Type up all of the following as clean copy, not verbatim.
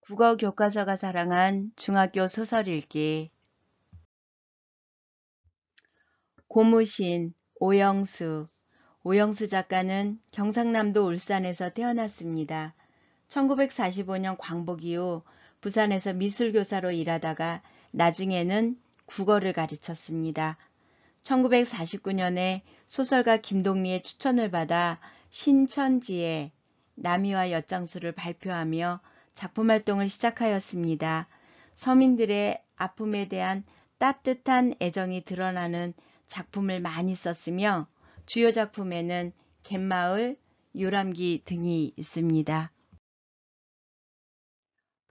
국어 교과서가 사랑한 중학교 소설 읽기. 고무신 오영수. 오영수 작가는 경상남도 울산에서 태어났습니다. 1945년 광복 이후 부산에서 미술교사로 일하다가 나중에는 국어를 가르쳤습니다. 1949년에 소설가 김동리의 추천을 받아 신천지의 남이와 엿장수를 발표하며 작품활동을 시작하였습니다. 서민들의 아픔에 대한 따뜻한 애정이 드러나는 작품을 많이 썼으며 주요 작품에는 갯마을, 유람기 등이 있습니다.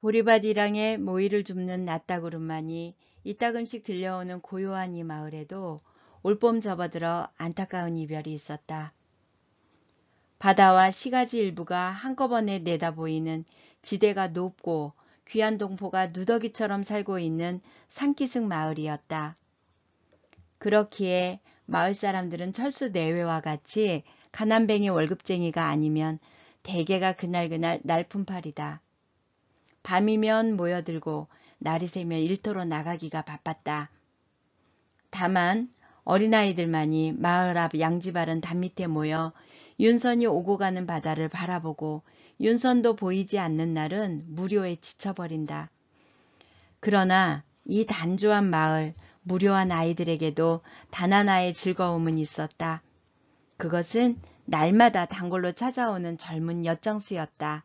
보리밭이랑의 모이를 줍는 낫다구름만이 이따금씩 들려오는 고요한 이 마을에도 올봄 접어들어 안타까운 이별이 있었다. 바다와 시가지 일부가 한꺼번에 내다보이는 지대가 높고 귀한 동포가 누더기처럼 살고 있는 산기슭 마을이었다. 그렇기에 마을 사람들은 철수 내외와 같이 가난뱅이 월급쟁이가 아니면 대개가 그날그날 날품팔이다. 밤이면 모여들고 날이 새면 일터로 나가기가 바빴다. 다만 어린아이들만이 마을 앞 양지바른 담 밑에 모여 윤선이 오고 가는 바다를 바라보고 윤선도 보이지 않는 날은 무료에 지쳐버린다. 그러나 이 단조한 마을, 무료한 아이들에게도 단 하나의 즐거움은 있었다. 그것은 날마다 단골로 찾아오는 젊은 엿장수였다.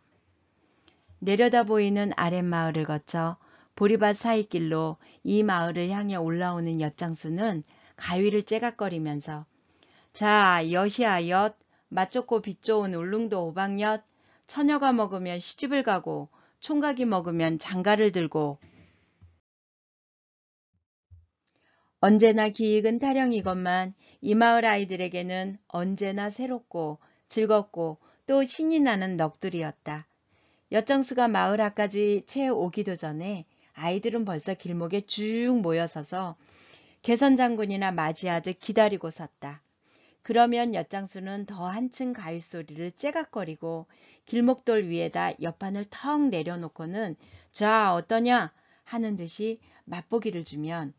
내려다 보이는 아랫마을을 거쳐 보리밭 사이길로 이 마을을 향해 올라오는 엿장수는 가위를 째각거리면서 자, 엿이야 엿, 맛 좋고 빛 좋은 울릉도 호박엿, 처녀가 먹으면 시집을 가고 총각이 먹으면 장가를 들고 언제나 기익은 타령이건만 이 마을 아이들에게는 언제나 새롭고 즐겁고 또 신이 나는 넋들이었다. 엿장수가 마을 앞까지 채 오기도 전에 아이들은 벌써 길목에 쭉 모여서서 개선장군이나 맞이하듯 기다리고 섰다. 그러면 엿장수는 더 한층 가위소리를 째각거리고 길목돌 위에다 엿판을 턱 내려놓고는 자 어떠냐 하는 듯이 맛보기를 주면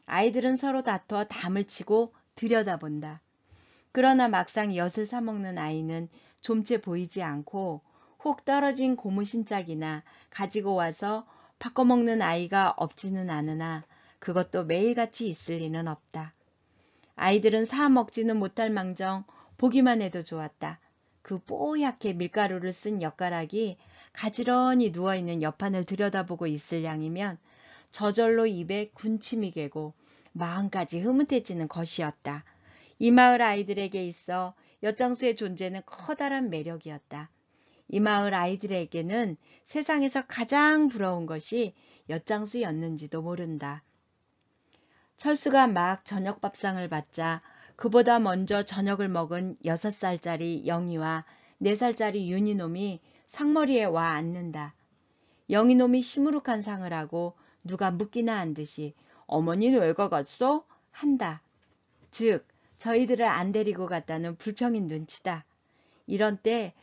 아이들은 서로 다투어 담을 치고 들여다본다. 그러나 막상 엿을 사먹는 아이는 좀채 보이지 않고 혹 떨어진 고무신짝이나 가지고 와서 바꿔먹는 아이가 없지는 않으나 그것도 매일같이 있을 리는 없다. 아이들은 사 먹지는 못할 망정 보기만 해도 좋았다. 그 뽀얗게 밀가루를 쓴 엿가락이 가지런히 누워있는 엿판을 들여다보고 있을 양이면 저절로 입에 군침이 개고 마음까지 흐뭇해지는 것이었다. 이 마을 아이들에게 있어 엿장수의 존재는 커다란 매력이었다. 이 마을 아이들에게는 세상에서 가장 부러운 것이 엿장수였는지도 모른다. 철수가 막 저녁 밥상을 받자 그보다 먼저 저녁을 먹은 6살짜리 영희와 4살짜리 윤희놈이 상머리에 와 앉는다. 영희놈이 시무룩한 상을 하고 누가 묻기나 한 듯이 어머니는 왜 가갔어? 한다. 즉 저희들을 안 데리고 갔다는 불평인 눈치다. 이런 때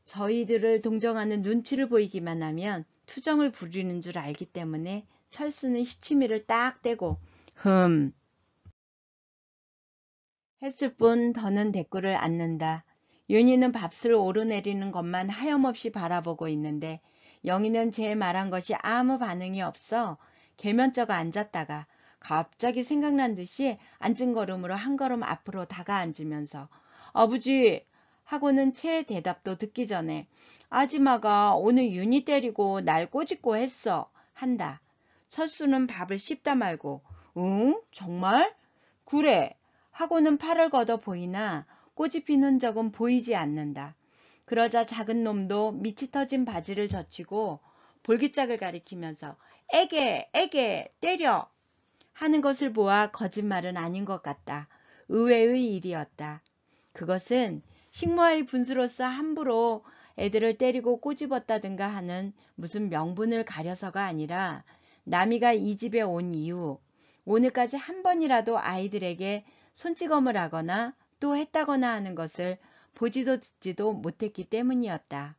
저희들을 동정하는 눈치를 보이기만 하면 투정을 부리는 줄 알기 때문에 철수는 시치미를 딱 떼고 했을 뿐 더는 대꾸를 않는다. 윤희는 밥술 오르내리는 것만 하염없이 바라보고 있는데 영희는 제 말한 것이 아무 반응이 없어 계면쩍어 앉았다가 갑자기 생각난 듯이 앉은 걸음으로 한 걸음 앞으로 다가앉으면서 아버지 하고는 채 대답도 듣기 전에 아지마가 오늘 윤희 때리고 날 꼬집고 했어 한다. 철수는 밥을 씹다 말고 응? 정말? 그래 하고는 팔을 걷어 보이나 꼬집힌 흔적은 보이지 않는다. 그러자 작은 놈도 밑이 터진 바지를 젖히고 볼기짝을 가리키면서 애게 때려 하는 것을 보아 거짓말은 아닌 것 같다. 의외의 일이었다. 그것은 식모아의 분수로서 함부로 애들을 때리고 꼬집었다든가 하는 무슨 명분을 가려서가 아니라 남이가 이 집에 온 이후 오늘까지 한 번이라도 아이들에게 손찌검을 하거나 또 했다거나 하는 것을 보지도 듣지도 못했기 때문이었다.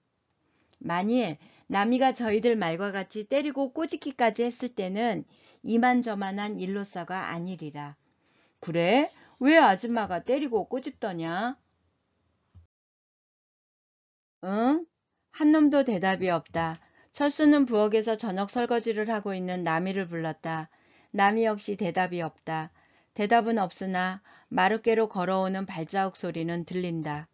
만일 남이가 저희들 말과 같이 때리고 꼬집기까지 했을 때는 이만저만한 일로사가 아니리라. 그래? 왜 아줌마가 때리고 꼬집더냐? 응? 한 놈도 대답이 없다. 철수는 부엌에서 저녁 설거지를 하고 있는 남이를 불렀다. 남이 역시 대답이 없다. 대답은 없으나 마룻개로 걸어오는 발자국 소리는 들린다.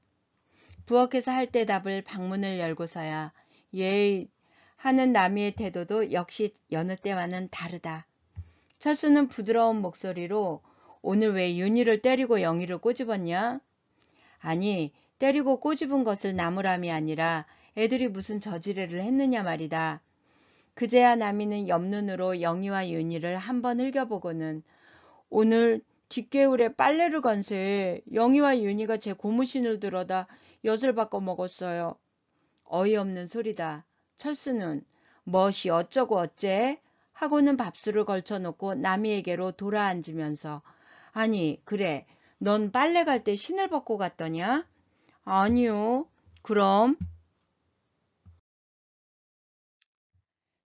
부엌에서 할 대답을 방문을 열고서야 예이 하는 남이의 태도도 역시 여느 때와는 다르다. 철수는 부드러운 목소리로 오늘 왜 윤희를 때리고 영희를 꼬집었냐? 아니, 때리고 꼬집은 것을 나무람이 아니라 애들이 무슨 저지레를 했느냐 말이다. 그제야 남이는 옆눈으로 영희와 윤희를 한번 흘겨보고는 오늘 뒷개울에 빨래를 건세 영희와 윤희가 제 고무신을 들어다 엿을 바꿔 먹었어요. 어이없는 소리다. 철수는 멋이 어쩌고 어째? 하고는 밥술을 걸쳐놓고 남이에게로 돌아앉으면서 아니 그래 넌 빨래 갈 때 신을 벗고 갔더냐? 아니요. 그럼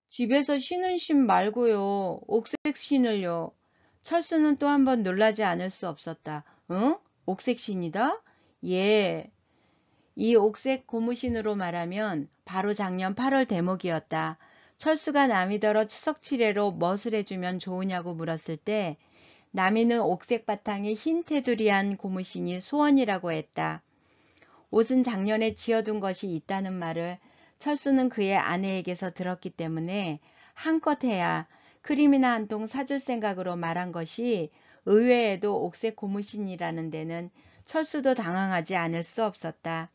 집에서 쉬는 신 말고요. 옥색 신을요. 철수는 또 한 번 놀라지 않을 수 없었다. 응? 옥색 신이다? 예. 이 옥색 고무신으로 말하면 바로 작년 8월 대목이었다. 철수가 남이더러 추석 치레로 멋을 해주면 좋으냐고 물었을 때 남이는 옥색 바탕에 흰 테두리한 고무신이 소원이라고 했다. 옷은 작년에 지어둔 것이 있다는 말을 철수는 그의 아내에게서 들었기 때문에 한껏 해야 크림이나 한 통 사줄 생각으로 말한 것이 의외에도 옥색 고무신이라는 데는 철수도 당황하지 않을 수 없었다.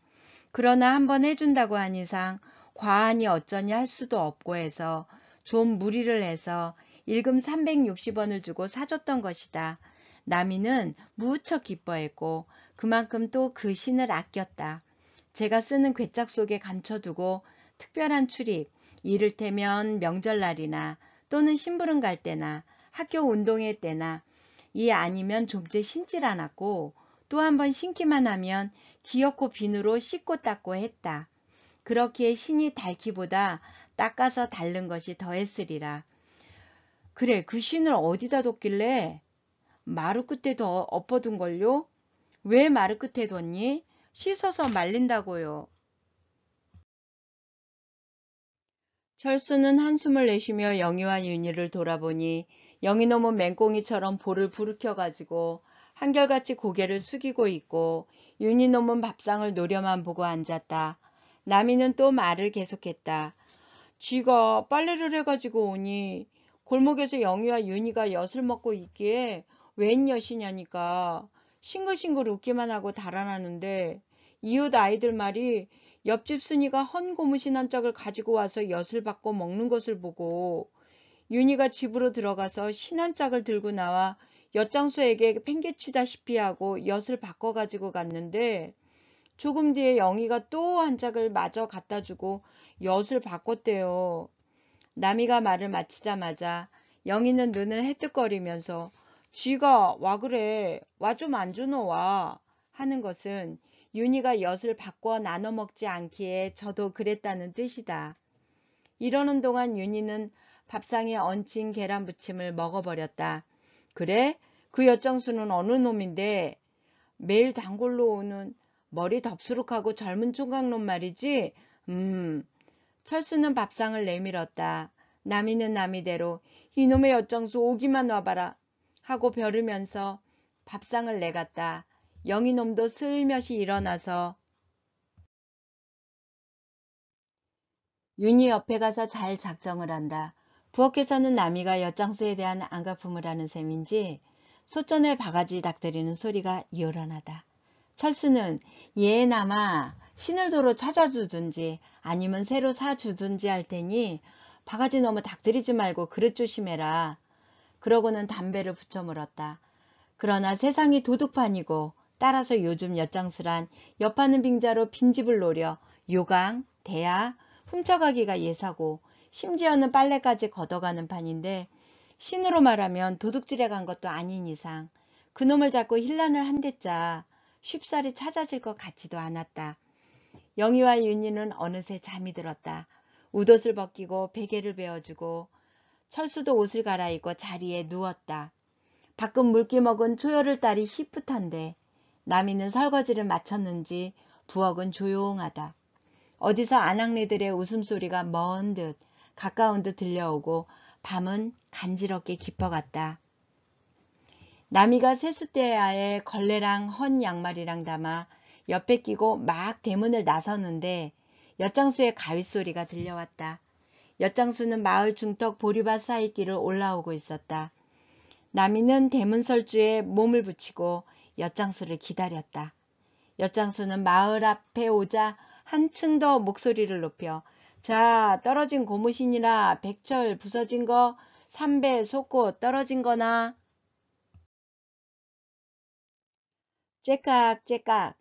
그러나 한번 해준다고 한 이상 과하니 어쩌냐 할 수도 없고 해서 좀 무리를 해서 일금 360원을 주고 사줬던 것이다. 남이는 무척 기뻐했고 그만큼 또 그 신을 아꼈다. 제가 쓰는 괴짝 속에 감춰두고 특별한 출입, 이를테면 명절날이나 또는 심부름 갈 때나 학교 운동회 때나 이 아니면 좀째 신질 않았고 또 한 번 신기만 하면 귀엽고 비누로 씻고 닦고 했다. 그렇기에 신이 닳기보다 닦아서 닳는 것이 더했으리라. 그래 그 신을 어디다 뒀길래? 마루 끝에 더 엎어둔걸요? 왜 마루 끝에 뒀니? 씻어서 말린다고요. 철수는 한숨을 내쉬며 영희와 윤희를 돌아보니 영희놈은 맹꽁이처럼 볼을 부르켜가지고 한결같이 고개를 숙이고 있고 윤희놈은 밥상을 노려만 보고 앉았다. 남이는 또 말을 계속했다. 쥐가 빨래를 해가지고 오니 골목에서 영희와 윤희가 엿을 먹고 있기에 웬 엿이냐니까 싱글싱글 웃기만 하고 달아나는데 이웃 아이들 말이 옆집 순이가 헌 고무신 한 짝을 가지고 와서 엿을 받고 먹는 것을 보고 윤희가 집으로 들어가서 신 한 짝을 들고 나와 엿장수에게 팽개치다시피 하고 엿을 바꿔 가지고 갔는데 조금 뒤에 영희가 또 한 짝을 마저 갖다 주고 엿을 바꿨대요. 남이가 말을 마치자마자 영희는 눈을 해뜩거리면서 쥐가 와 그래 와 좀 안 주노 와 하는 것은 윤희가 엿을 바꿔 나눠 먹지 않기에 저도 그랬다는 뜻이다. 이러는 동안 윤희는 밥상에 얹힌 계란 부침을 먹어버렸다. 그래? 그 엿장수는 어느 놈인데 매일 단골로 오는 머리 덥수룩하고 젊은 총각놈 말이지? 철수는 밥상을 내밀었다. 남이는 남이대로 이놈의 엿장수 오기만 와봐라 하고 벼르면서 밥상을 내갔다. 영희놈도 슬며시 일어나서 윤희 옆에 가서 잘 작정을 한다. 부엌에서는 남이가 엿장수에 대한 안가품을 하는 셈인지 솥전에 바가지 닥들이는 소리가 요란하다. 철수는 얘나마 신을 도로 찾아주든지 아니면 새로 사주든지 할 테니 바가지 너무 닥들이지 말고 그릇 조심해라. 그러고는 담배를 붙여 물었다. 그러나 세상이 도둑판이고 따라서 요즘 엿장수란 엿파는 빙자로 빈집을 노려 요강, 대야, 훔쳐가기가 예사고 심지어는 빨래까지 걷어가는 판인데 신으로 말하면 도둑질해 간 것도 아닌 이상 그놈을 잡고 힐난을 한 대자 쉽사리 찾아질 것 같지도 않았다. 영희와 윤희는 어느새 잠이 들었다. 웃옷을 벗기고 베개를 베어주고 철수도 옷을 갈아입고 자리에 누웠다. 밖은 물기 먹은 초열을 딸이 희풋한데 나미는 설거지를 마쳤는지 부엌은 조용하다. 어디서 아낙네들의 웃음소리가 먼 듯 가까운 듯 들려오고 밤은 간지럽게 깊어갔다. 나미가 세숫대야에 걸레랑 헌 양말이랑 담아 옆에 끼고 막 대문을 나서는데 엿장수의 가윗소리가 들려왔다. 엿장수는 마을 중턱 보리밭 사이길을 올라오고 있었다. 나미는 대문 설주에 몸을 붙이고 엿장수를 기다렸다. 엿장수는 마을 앞에 오자 한층 더 목소리를 높여 자, 떨어진 고무신이나 백철 부서진 거, 삼배, 속고 떨어진 거나 째깍째깍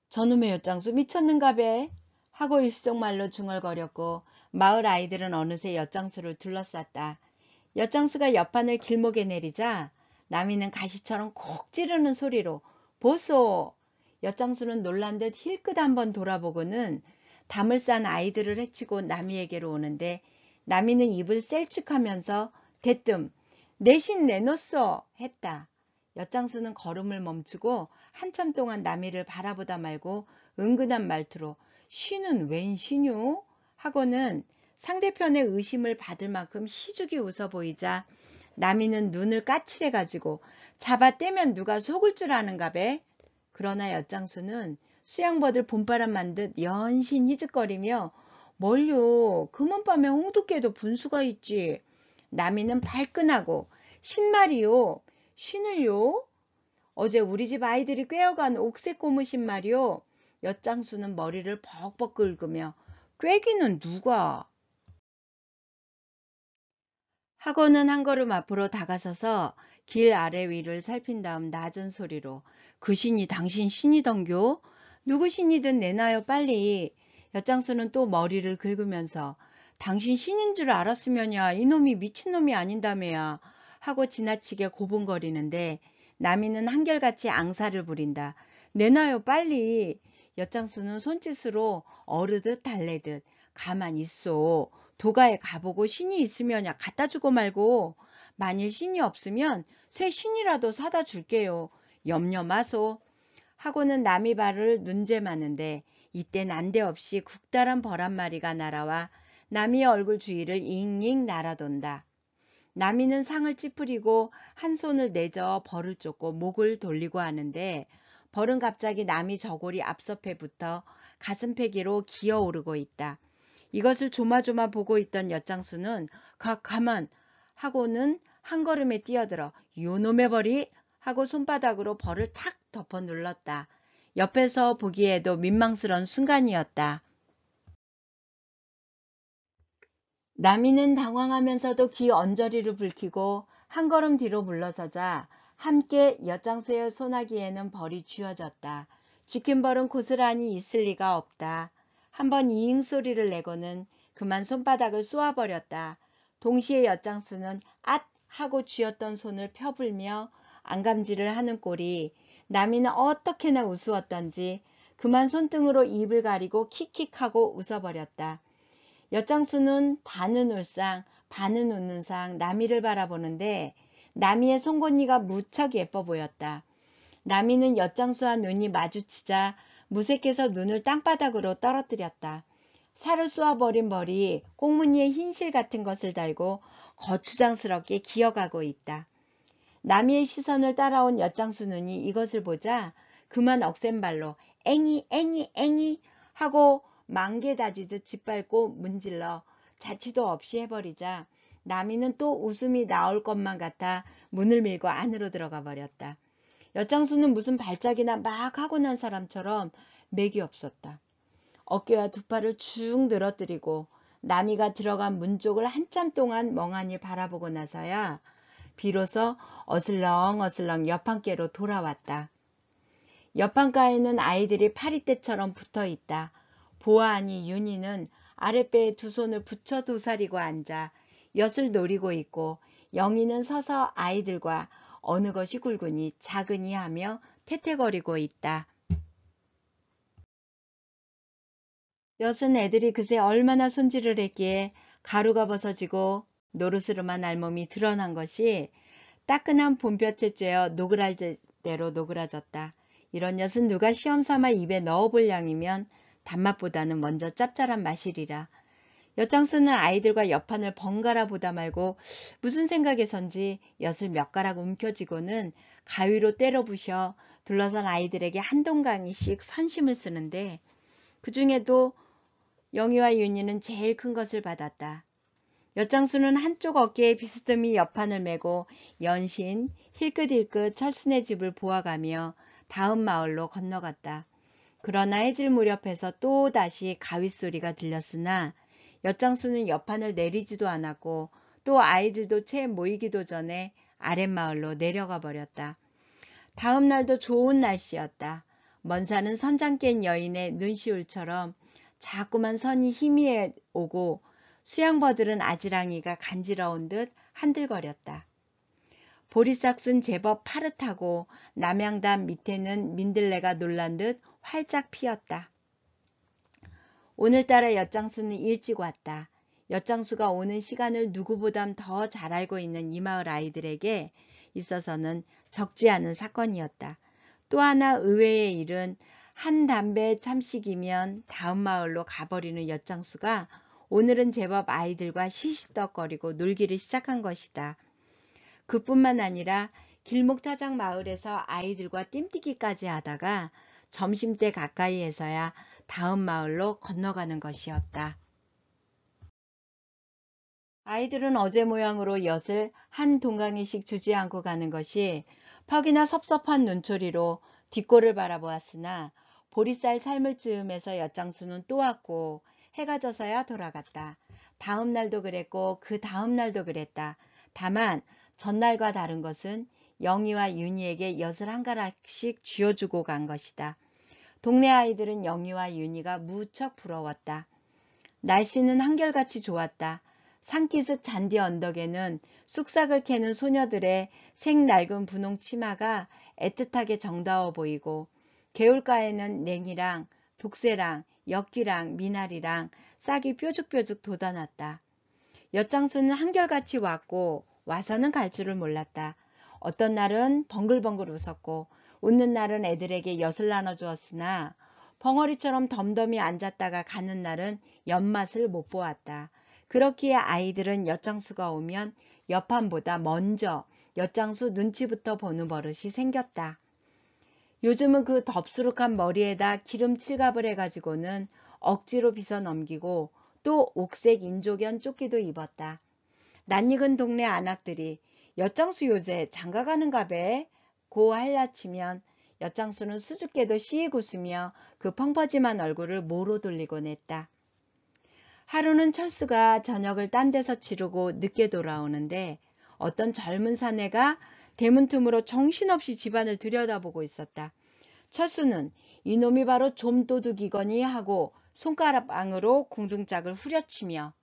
저놈의 엿장수 미쳤는가배 하고 입속말로 중얼거렸고 마을 아이들은 어느새 엿장수를 둘러쌌다. 엿장수가 옆판을 길목에 내리자 나미는 가시처럼 콕 찌르는 소리로 보소! 엿장수는 놀란 듯 힐끗 한번 돌아보고는 담을 싼 아이들을 헤치고 나미에게로 오는데 나미는 입을 셀쭉하면서 대뜸 내신 내놓소! 했다. 엿장수는 걸음을 멈추고 한참 동안 나미를 바라보다 말고 은근한 말투로 쉬는 웬 쉬뇨? 하고는 상대편의 의심을 받을 만큼 희죽이 웃어 보이자 나미는 눈을 까칠해가지고 잡아 떼면 누가 속을 줄 아는가배? 그러나 엿장수는 수양버들 봄바람 만듯 연신 희죽거리며 뭘요? 금은밤에 홍두깨도 분수가 있지. 나미는 발끈하고 신말이요. 신을요? 어제 우리 집 아이들이 꿰어간 옥색 고무신 말이요. 엿장수는 머리를 벅벅 긁으며 꿰기는 누가? 하고는 한 걸음 앞으로 다가서서 길 아래 위를 살핀 다음 낮은 소리로 그 신이 당신 신이던교? 누구 신이든 내놔요 빨리. 엿장수는 또 머리를 긁으면서 당신 신인 줄 알았으면야 이놈이 미친놈이 아닌다며야 하고 지나치게 고분거리는데 나미는 한결같이 앙사를 부린다. 내놔요 빨리. 엿장수는 손짓으로 어르듯 달래듯 가만 있어. 도가에 가보고 신이 있으면야 갖다 주고 말고 만일 신이 없으면 새 신이라도 사다 줄게요. 염려 마소. 하고는 남이 발을 눈재마는데 이때 난데없이 국달한 벌 한 마리가 날아와 남이의 얼굴 주위를 잉잉 날아돈다. 나미는 상을 찌푸리고 한 손을 내저 벌을 쫓고 목을 돌리고 하는데 벌은 갑자기 남이 저고리 앞섭에 붙어 가슴패기로 기어오르고 있다. 이것을 조마조마 보고 있던 엿장수는 가만 하고는 한 걸음에 뛰어들어 요놈의 벌이 하고 손바닥으로 벌을 탁 덮어 눌렀다. 옆에서 보기에도 민망스러운 순간이었다. 나미는 당황하면서도 귀 언저리를 붉히고 한 걸음 뒤로 물러서자 함께 엿장수의 소나기에는 벌이 쥐어졌다. 쥐킨 벌은 고스란히 있을 리가 없다. 한번 이잉 소리를 내고는 그만 손바닥을 쏘아버렸다. 동시에 엿장수는 앗 하고 쥐었던 손을 펴불며 안감질을 하는 꼴이 나미는 어떻게나 우스웠던지 그만 손등으로 입을 가리고 킥킥하고 웃어버렸다. 엿장수는 반은 울상 반은 웃는 상 나미를 바라보는데 나미의 송곳니가 무척 예뻐 보였다. 나미는 엿장수와 눈이 마주치자 무색해서 눈을 땅바닥으로 떨어뜨렸다. 살을 쏘아버린 벌이 꽁무니에 흰실 같은 것을 달고 거추장스럽게 기어가고 있다. 나미의 시선을 따라온 엿장수 눈이 이것을 보자 그만 억센발로 앵이 앵이 앵이 하고 만개 다지듯 짓밟고 문질러 자취도 없이 해버리자 나미는 또 웃음이 나올 것만 같아 문을 밀고 안으로 들어가 버렸다. 엿장수는 무슨 발작이나 막 하고 난 사람처럼 맥이 없었다. 어깨와 두 팔을 쭉 늘어뜨리고 나미가 들어간 문 쪽을 한참 동안 멍하니 바라보고 나서야 비로소 어슬렁어슬렁 옆판께로 돌아왔다. 옆판가에는 아이들이 파리떼처럼 붙어 있다. 보아하니 윤희는 아랫배에 두 손을 붙여 도사리고 앉아 엿을 노리고 있고 영희는 서서 아이들과 어느 것이 굵으니 작으니 하며 태태거리고 있다. 엿은 애들이 그새 얼마나 손질을 했기에 가루가 벗어지고 노르스름한 알몸이 드러난 것이 따끈한 봄볕에 쬐어 노그랄 대로 노그라졌다. 이런 엿은 누가 시험삼아 입에 넣어볼 양이면 단맛보다는 먼저 짭짤한 맛이리라. 엿장수는 아이들과 엿판을 번갈아 보다 말고 무슨 생각에선지 엿을 몇 가락 움켜쥐고는 가위로 때려 부셔 둘러선 아이들에게 한 동강이씩 선심을 쓰는데 그 중에도 영희와 윤희는 제일 큰 것을 받았다. 엿장수는 한쪽 어깨에 비스듬히 엿판을 메고 연신 힐끗힐끗 철순의 집을 보아가며 다음 마을로 건너갔다. 그러나 해질 무렵에서 또다시 가윗소리가 들렸으나 엿장수는 엿판을 내리지도 않았고 또 아이들도 채 모이기도 전에 아랫마을로 내려가 버렸다. 다음 날도 좋은 날씨였다. 먼 산은 선장 깬 여인의 눈시울처럼 자꾸만 선이 희미해 오고 수양버들은 아지랑이가 간지러운 듯 한들거렸다. 보리싹은 제법 파릇하고 남양담 밑에는 민들레가 놀란 듯 활짝 피었다. 오늘따라 엿장수는 일찍 왔다. 엿장수가 오는 시간을 누구보다 더 잘 알고 있는 이 마을 아이들에게 있어서는 적지 않은 사건이었다. 또 하나 의외의 일은 한 담배 참식이면 다음 마을로 가버리는 엿장수가 오늘은 제법 아이들과 시시떡거리고 놀기를 시작한 것이다. 그뿐만 아니라 길목타작 마을에서 아이들과 띰뛰기까지 하다가 점심때 가까이에서야 다음 마을로 건너가는 것이었다. 아이들은 어제 모양으로 엿을 한 동강이씩 주지 않고 가는 것이 퍽이나 섭섭한 눈초리로 뒷골을 바라보았으나 보리쌀 삶을 즈음에서 엿장수는 또 왔고 해가 져서야 돌아갔다. 다음 날도 그랬고 그 다음 날도 그랬다. 다만 전날과 다른 것은 영희와 윤희에게 엿을 한 가락씩 쥐어주고 간 것이다. 동네 아이들은 영희와 윤희가 무척 부러웠다. 날씨는 한결같이 좋았다. 산기슭 잔디 언덕에는 쑥삭을 캐는 소녀들의 색낡은 분홍 치마가 애틋하게 정다워 보이고 개울가에는 냉이랑 독새랑 엿귀랑 미나리랑 싹이 뾰족뾰족 돋아났다. 엿장수는 한결같이 왔고 와서는 갈 줄을 몰랐다. 어떤 날은 벙글벙글 웃었고 웃는 날은 애들에게 엿을 나눠주었으나 벙어리처럼 덤덤히 앉았다가 가는 날은 엿맛을 못 보았다. 그렇기에 아이들은 엿장수가 오면 엿판보다 먼저 엿장수 눈치부터 보는 버릇이 생겼다. 요즘은 그 덥수룩한 머리에다 기름 칠갑을 해가지고는 억지로 빗어 넘기고 또 옥색 인조견 조끼도 입었다. 낯익은 동네 안악들이 엿장수 요새 장가가는가배 고 할라치면 엿장수는 수줍게도 씩 웃으며 그 펑퍼짐한 얼굴을 모로 돌리곤 했다. 하루는 철수가 저녁을 딴 데서 치르고 늦게 돌아오는데 어떤 젊은 사내가 대문 틈으로 정신없이 집안을 들여다보고 있었다. 철수는 이놈이 바로 좀도둑이거니 하고 손가락방으로 궁둥짝을 후려치며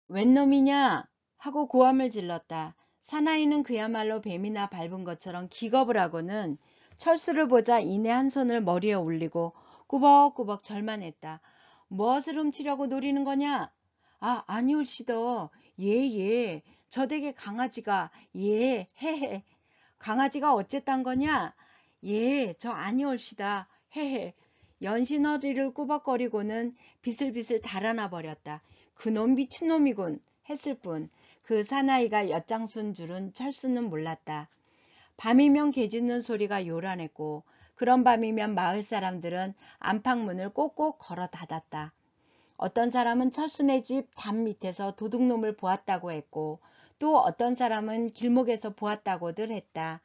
웬 놈이냐 하고 고함을 질렀다. 사나이는 그야말로 뱀이나 밟은 것처럼 기겁을 하고는 철수를 보자 이내 한 손을 머리에 올리고 꾸벅꾸벅 절만했다. 무엇을 훔치려고 노리는 거냐? 아, 아니올시더. 예. 저 댁에 강아지가 예, 헤헤. 강아지가 어쨌단 거냐? 예, 저 아니올시다. 헤헤. 연신허리를 꾸벅거리고는 비슬비슬 달아나 버렸다. 그놈 미친놈이군 했을 뿐 그 사나이가 엿장수인 줄은 철수는 몰랐다. 밤이면 개 짖는 소리가 요란했고 그런 밤이면 마을 사람들은 안팎문을 꼭꼭 걸어 닫았다. 어떤 사람은 철수네 집 담 밑에서 도둑놈을 보았다고 했고 또 어떤 사람은 길목에서 보았다고들 했다.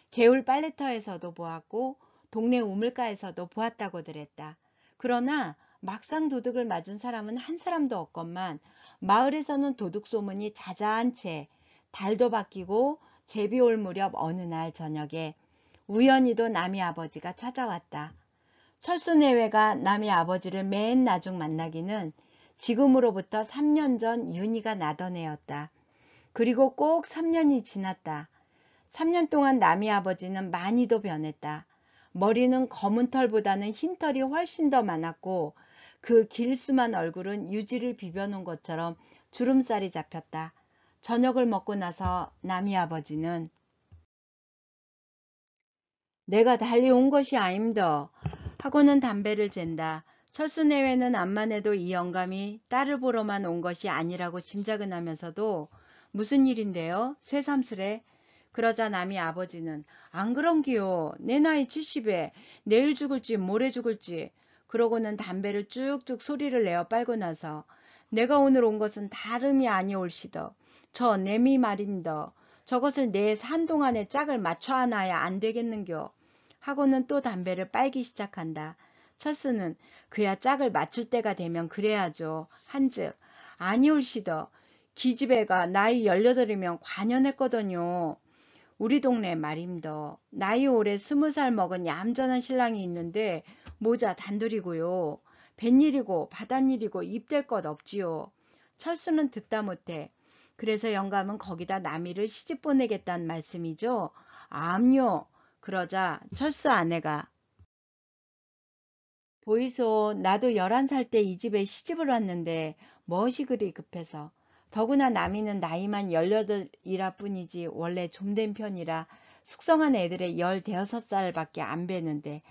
개울 빨래터에서도 보았고 동네 우물가에서도 보았다고들 했다. 그러나 막상 도둑을 맞은 사람은 한 사람도 없건만 마을에서는 도둑 소문이 자자한 채 달도 바뀌고 제비 올 무렵 어느 날 저녁에 우연히도 남의 아버지가 찾아왔다. 철수 내외가 남의 아버지를 맨 나중 만나기는 지금으로부터 3년 전 윤희가 나던 해였다. 그리고 꼭 3년이 지났다. 3년 동안 남의 아버지는 많이도 변했다. 머리는 검은 털보다는 흰 털이 훨씬 더 많았고 그 길수만 얼굴은 유지를 비벼놓은 것처럼 주름살이 잡혔다. 저녁을 먹고 나서 남이 아버지는 내가 달려온 것이 아닙니다 하고는 담배를 잰다. 철수 내외는 암만 해도 이 영감이 딸을 보러만 온 것이 아니라고 짐작은 하면서도 무슨 일인데요? 새삼스레. 그러자 남이 아버지는 안 그런기요. 내 나이 70에 내일 죽을지 모레 죽을지. 그러고는 담배를 쭉쭉 소리를 내어 빨고 나서 내가 오늘 온 것은 다름이 아니올시더. 저 내미 말입니다. 저것을 내 산 동안에 짝을 맞춰 안아야 안 되겠는겨. 하고는 또 담배를 빨기 시작한다. 철수는 그야 짝을 맞출 때가 되면 그래야죠. 한즉 아니올시더. 기집애가 나이 18이면 관연했거든요. 우리 동네 말입니다. 나이 올해 20살 먹은 얌전한 신랑이 있는데 모자 단둘이고요. 뱃일이고 바닷일이고 입댈 것 없지요. 철수는 듣다 못해. 그래서 영감은 거기다 남이를 시집 보내겠다는 말씀이죠. 암요. 그러자 철수 아내가 보이소. 나도 11살 때 이 집에 시집을 왔는데 무엇이 그리 급해서. 더구나 남이는 나이만 18이라 뿐이지 원래 좀 된 편이라 숙성한 애들의 15살밖에 안 배는데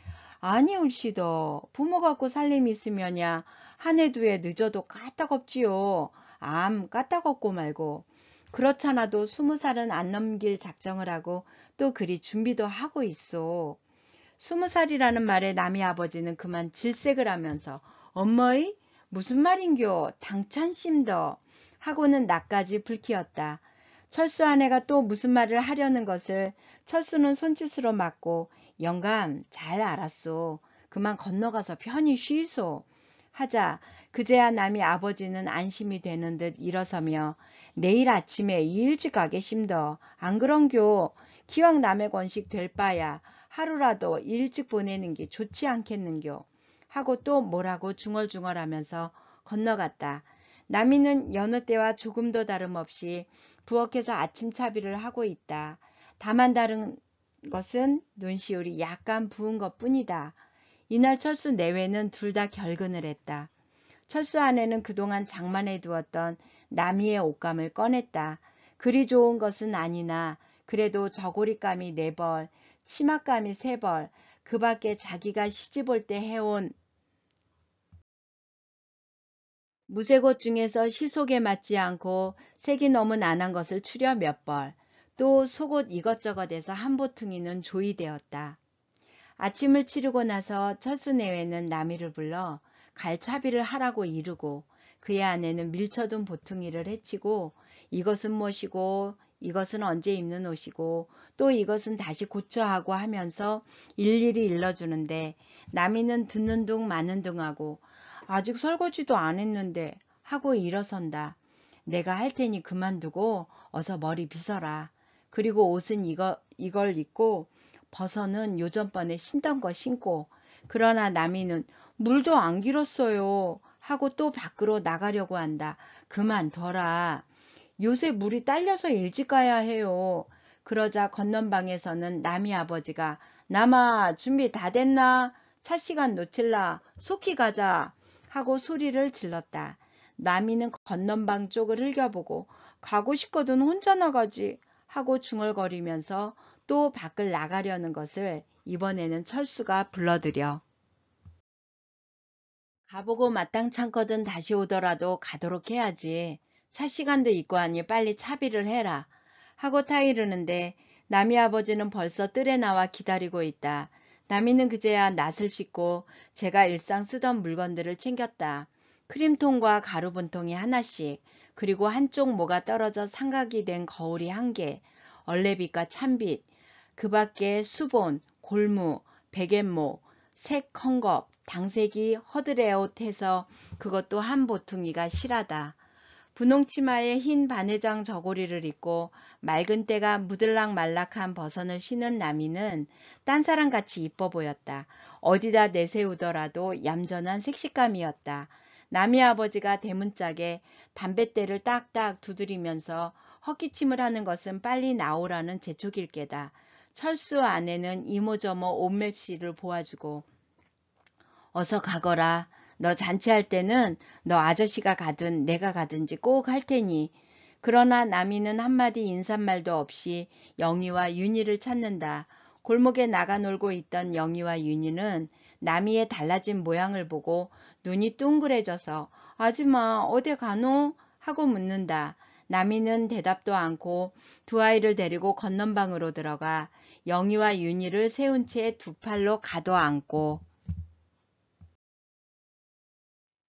아니올시더. 부모 갖고 살림 있으면야 한 해 두 해 늦어도 까딱없지요. 암 까딱없고 말고. 그렇잖아도 20살은 안 넘길 작정을 하고 또 그리 준비도 하고 있어. 20살이라는 말에 남이 아버지는 그만 질색을 하면서 엄마이 무슨 말인겨 당찬심더 하고는 나까지 불키웠다. 철수 아내가 또 무슨 말을 하려는 것을 철수는 손짓으로 막고 영감 잘 알았소. 그만 건너가서 편히 쉬소. 하자 그제야 남이 아버지는 안심이 되는 듯 일어서며 내일 아침에 일찍 가게심더. 안 그런겨. 기왕 남의 권식 될 바야 하루라도 일찍 보내는 게 좋지 않겠는겨. 하고 또 뭐라고 중얼중얼하면서 건너갔다. 남이는 여느 때와 조금도 다름없이 부엌에서 아침차비를 하고 있다. 다만 다른 것은 눈시울이 약간 부은 것뿐이다. 이날 철수 내외는 둘 다 결근을 했다. 철수 아내는 그동안 장만해 두었던 남이의 옷감을 꺼냈다. 그리 좋은 것은 아니나 그래도 저고리감이 4벌, 치맛감이 3벌, 그 밖에 자기가 시집 올 때 해온 무쇠옷 중에서 시속에 맞지 않고 색이 너무 난한 것을 추려 몇 벌, 또 속옷 이것저것에서 한 보퉁이는 조이되었다. 아침을 치르고 나서 철수 내외는 남이를 불러 갈차비를 하라고 이르고 그의 아내는 밀쳐둔 보퉁이를 헤치고 이것은 무엇이고 이것은 언제 입는 옷이고 또 이것은 다시 고쳐하고 하면서 일일이 일러주는데 남이는 듣는 둥 마는 둥 하고 아직 설거지도 안 했는데 하고 일어선다. 내가 할 테니 그만두고 어서 머리 빗어라. 그리고 옷은 이걸 입고 버선은 요전번에 신던 거 신고. 그러나 남이는 물도 안 길었어요 하고 또 밖으로 나가려고 한다. 그만둬라. 요새 물이 딸려서 일찍 가야 해요. 그러자 건넌방에서는 남이 아버지가 남아 준비 다 됐나? 차 시간 놓칠라. 속히 가자. 하고 소리를 질렀다. 남이는 건넌방 쪽을 흘겨보고 가고 싶거든 혼자 나가지 하고 중얼거리면서 또 밖을 나가려는 것을 이번에는 철수가 불러들여 가보고 마땅찮거든 다시 오더라도 가도록 해야지. 차 시간도 있고 하니 빨리 차비를 해라. 하고 타이르는데 남이 아버지는 벌써 뜰에 나와 기다리고 있다. 남이는 그제야 낫을 씻고 제가 일상 쓰던 물건들을 챙겼다. 크림통과 가루 분통이 하나씩, 그리고 한쪽 모가 떨어져 삼각이 된 거울이 1개, 얼레빗과 찬빗, 그 밖에 수본, 골무, 베갯모, 색 헝겊, 당색이 허드레옷 해서 그것도 한 보퉁이가 실하다. 분홍치마에 흰 바느장 저고리를 입고 맑은 때가 무들락말락한 버선을 신은 남이는 딴 사람같이 이뻐 보였다. 어디다 내세우더라도 얌전한 색식감이었다. 남이 아버지가 대문짝에 담뱃대를 딱딱 두드리면서 헛기침을 하는 것은 빨리 나오라는 재촉일 게다. 철수 아내는 이모저모 옷맵시를 보아주고 어서 가거라. 너 잔치할 때는 너 아저씨가 가든 내가 가든지 꼭 할 테니. 그러나 나미는 한마디 인사말도 없이 영희와 윤희를 찾는다. 골목에 나가 놀고 있던 영희와 윤희는 나미의 달라진 모양을 보고 눈이 둥그레져서 아줌마 어디 가노? 하고 묻는다. 나미는 대답도 않고 두 아이를 데리고 건넌방으로 들어가 영희와 윤희를 세운 채 두 팔로 가둬안고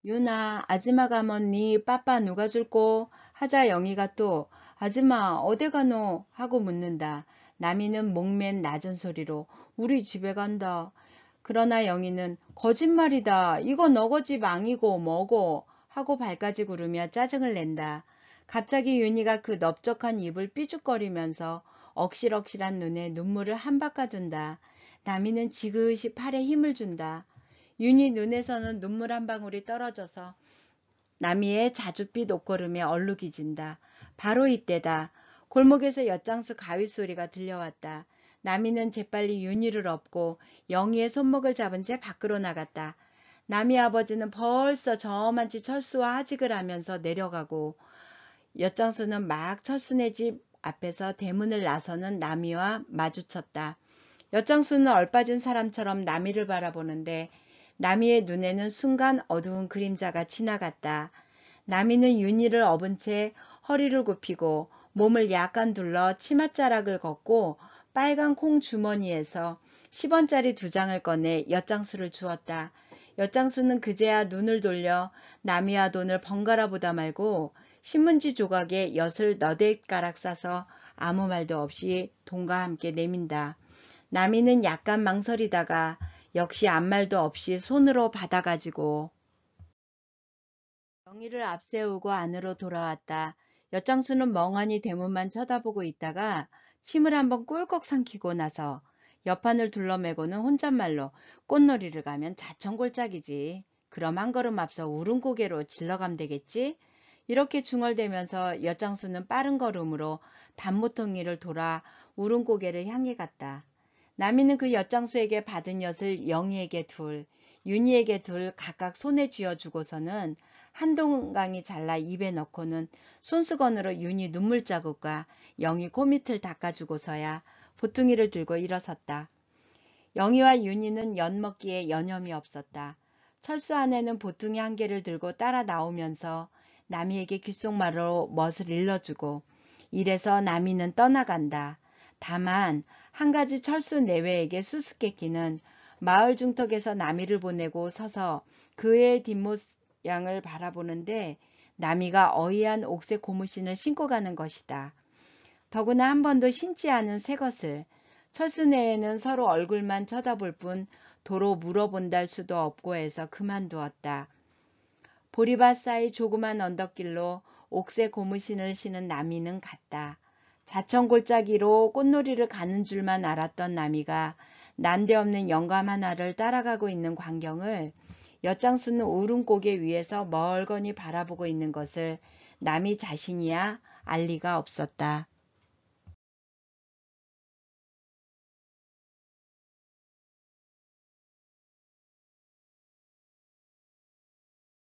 윤아, 아줌마 가면 니 빠빠 누가 줄꼬? 하자 영희가 또 아줌마 어디 가노? 하고 묻는다. 나미는 목맨 낮은 소리로 우리 집에 간다. 그러나 영희는 거짓말이다. 이거 너거 집 아니고 뭐고? 하고 발까지 구르며 짜증을 낸다. 갑자기 윤희가 그 넓적한 입을 삐죽거리면서 억실억실한 눈에 눈물을 한 바가둔다. 나미는 지그시 팔에 힘을 준다. 윤희 눈에서는 눈물 한 방울이 떨어져서 나미의 자줏빛 옷걸음에 얼룩이진다. 바로 이때다. 골목에서 엿장수 가위 소리가 들려왔다. 나미는 재빨리 윤희를 업고 영희의 손목을 잡은 채 밖으로 나갔다. 나미 아버지는 벌써 저만치 철수와 하직을 하면서 내려가고 엿장수는 막 철수네 집 앞에서 대문을 나서는 나미와 마주쳤다. 엿장수는 얼빠진 사람처럼 나미를 바라보는데 나미의 눈에는 순간 어두운 그림자가 지나갔다. 나미는 윤희를 업은 채 허리를 굽히고 몸을 약간 둘러 치맛자락을 걷고 빨간 콩 주머니에서 10원짜리 2장을 꺼내 엿장수를 주었다. 엿장수는 그제야 눈을 돌려 나미와 돈을 번갈아 보다 말고 신문지 조각에 엿을 너댓 가락 싸서 아무 말도 없이 돈과 함께 내민다. 나미는 약간 망설이다가 역시 아무 말도 없이 손으로 받아가지고 영희를 앞세우고 안으로 돌아왔다. 엿장수는 멍하니 대문만 쳐다보고 있다가 침을 한번 꿀꺽 삼키고 나서 옆판을 둘러매고는 혼잣말로 꽃놀이를 가면 자천골짜기지. 그럼 한 걸음 앞서 우릉고개로 질러가면 되겠지? 이렇게 중얼대면서 엿장수는 빠른 걸음으로 단모퉁이를 돌아 우릉고개를 향해 갔다. 나미는 그 엿장수에게 받은 엿을 영희에게 둘, 윤희에게 둘 각각 손에 쥐어주고서는 한 동강이 잘라 입에 넣고는 손수건으로 윤희 눈물 자국과 영희 코밑을 닦아주고서야 보퉁이를 들고 일어섰다. 영희와 윤희는 엿 먹기에 여념이 없었다. 철수 아내는 보퉁이 한 개를 들고 따라 나오면서 나미에게 귓속말로 멋을 일러주고 이래서 나미는 떠나간다. 다만 한 가지 철수 내외에게 수수께끼는 마을 중턱에서 나미를 보내고 서서 그의 뒷모양을 바라보는데 나미가 어이한 옥색 고무신을 신고 가는 것이다. 더구나 한 번도 신지 않은 새 것을 철수 내에는 서로 얼굴만 쳐다볼 뿐 도로 물어본달 수도 없고 해서 그만두었다. 보리밭 사이 조그만 언덕길로 옥색 고무신을 신은 나미는 갔다. 자천골짜기로 꽃놀이를 가는 줄만 알았던 나미가 난데없는 영감 하나를 따라가고 있는 광경을 엿장수는 우릉고개 위에서 멀거니 바라보고 있는 것을 나미 자신이야 알 리가 없었다.